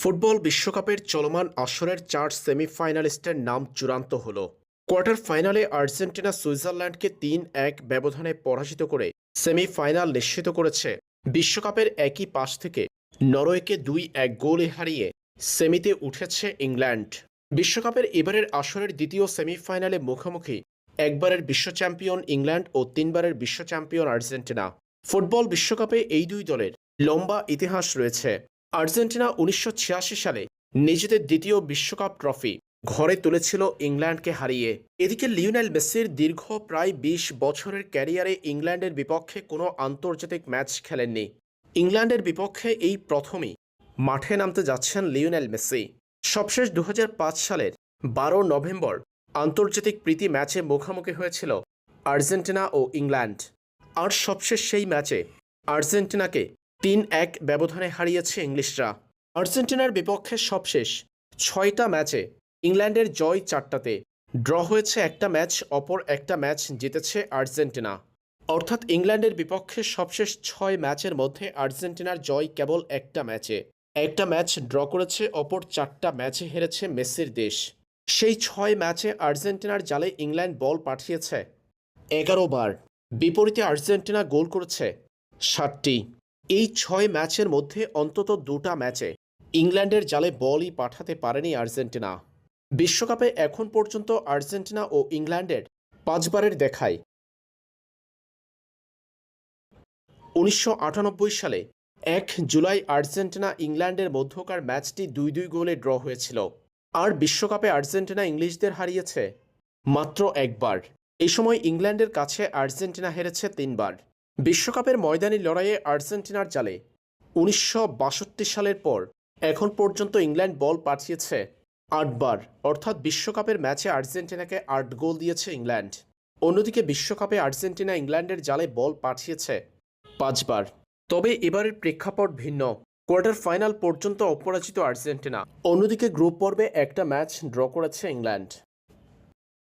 Football বিশ্বকাপের চলমান আসরের 4 সেমিফাইনালিস্টের নাম চূড়ান্ত হল। কোয়ার্টার ফাইনালে আর্জেন্টিনা সুইজারল্যান্ডকে ৩-১ ব্যবধানে পরাজিত করে সেমিফাইনাল নিশ্চিত করেছে। বিশ্বকাপের একই পাশ থেকে নরওয়েকে ২-১ গোলে হারিয়ে সেমিতে উঠেছে ইংল্যান্ড। বিশ্বকাপের এবারের আসরের দ্বিতীয় সেমিফাইনালে মুখোমুখি একবারের বিশ্ব চ্যাম্পিয়ন ইংল্যান্ড ও 3বারের বিশ্ব চ্যাম্পিয়ন আর্জেন্টিনা। ফুটবল বিশ্বকাপে এই দুই দলের লম্বা ইতিহাস রয়েছে। আর্জেন্টিনা ১৯৮৬ সালে নিজেদের দ্বিতীয় বিশ্বকাপ ট্রফি ঘরে তুলেছিল ইংল্যান্ডকে হারিয়ে। এদিকে লিওনেল মেসির দীর্ঘ প্রায় ২০ বছরের ক্যারিয়ারে ইংল্যান্ডের বিপক্ষে কোনো আন্তর্জাতিক ম্যাচ খেলেননি। ইংল্যান্ডের বিপক্ষে এই প্রথমই মাঠে নামতে যাচ্ছেন লিওনেল মেসি। সবশেষ ২০০৫ সালের ১২ নভেম্বর আন্তর্জাতিক প্রীতি ম্যাচে মুখোমুখি হয়েছিল আর্জেন্টিনা ও ইংল্যান্ড। আর সবশেষ সেই ম্যাচে আর্জেন্টিনাকে ৩-১ ব্যবধানে হারিয়েছে ইংলিশরা। আর্জেন্টিনার বিপক্ষে সবশেষ ৬টা ম্যাচে ইংল্যান্ডের জয় ৪টাতে, ড্র হয়েছে একটা ম্যাচ, অপর একটা ম্যাচ জিতেছে আর্জেন্টিনা। অর্থাৎ ইংল্যান্ডের বিপক্ষে সবশেষ ৬ ম্যাচের মধ্যে আর্জেন্টিনার জয় কেবল একটা ম্যাচে। একটা ম্যাচ ড্র করেছে, অপর ৪টা ম্যাচে হেরেছে মেসির দেশ। সেই ৬ ম্যাচে আর্জেন্টিনার জালে ইংল্যান্ড বল পাঠিয়েছে ১১ বার, বিপরীতে আর্জেন্টিনা গোল করেছে ৭টি। এই ৬ ম্যাচের মধ্যে অন্তত ২টা ম্যাচে ইংল্যান্ডের জালে বলই পাঠাতে পারেনি আর্জেন্টিনা। বিশ্বকাপে এখন পর্যন্ত আর্জেন্টিনা ও ইংল্যান্ডের ৫ বারের দেখায় ১৯৯৮ সালে ১ জুলাই আর্জেন্টিনা ইংল্যান্ডের মধ্যকার ম্যাচটি ২-২ গোলে ড্র হয়েছিল। আর বিশ্বকাপে আর্জেন্টিনা ইংলিশদের হারিয়েছে মাত্র একবার। এই সময় ইংল্যান্ডের কাছে আর্জেন্টিনা হেরেছে ৩ বার। বিশ্বকাপের ময়দানি লড়াইয়ে আর্জেন্টিনার জালে ১৯৬২ সালের পর এখন পর্যন্ত ইংল্যান্ড বল পাঠিয়েছে ৮ বার, অর্থাৎ বিশ্বকাপের ম্যাচে আর্জেন্টিনাকে ৮ গোল দিয়েছে ইংল্যান্ড। অন্যদিকে বিশ্বকাপে আর্জেন্টিনা ইংল্যান্ডের জালে বল পাঠিয়েছে ৫ বার। তবে এবারের প্রেক্ষাপট ভিন্ন। কোয়ার্টার ফাইনাল পর্যন্ত অপরাজিত আর্জেন্টিনা, অন্যদিকে গ্রুপ পর্বে একটা ম্যাচ ড্র করেছে ইংল্যান্ড।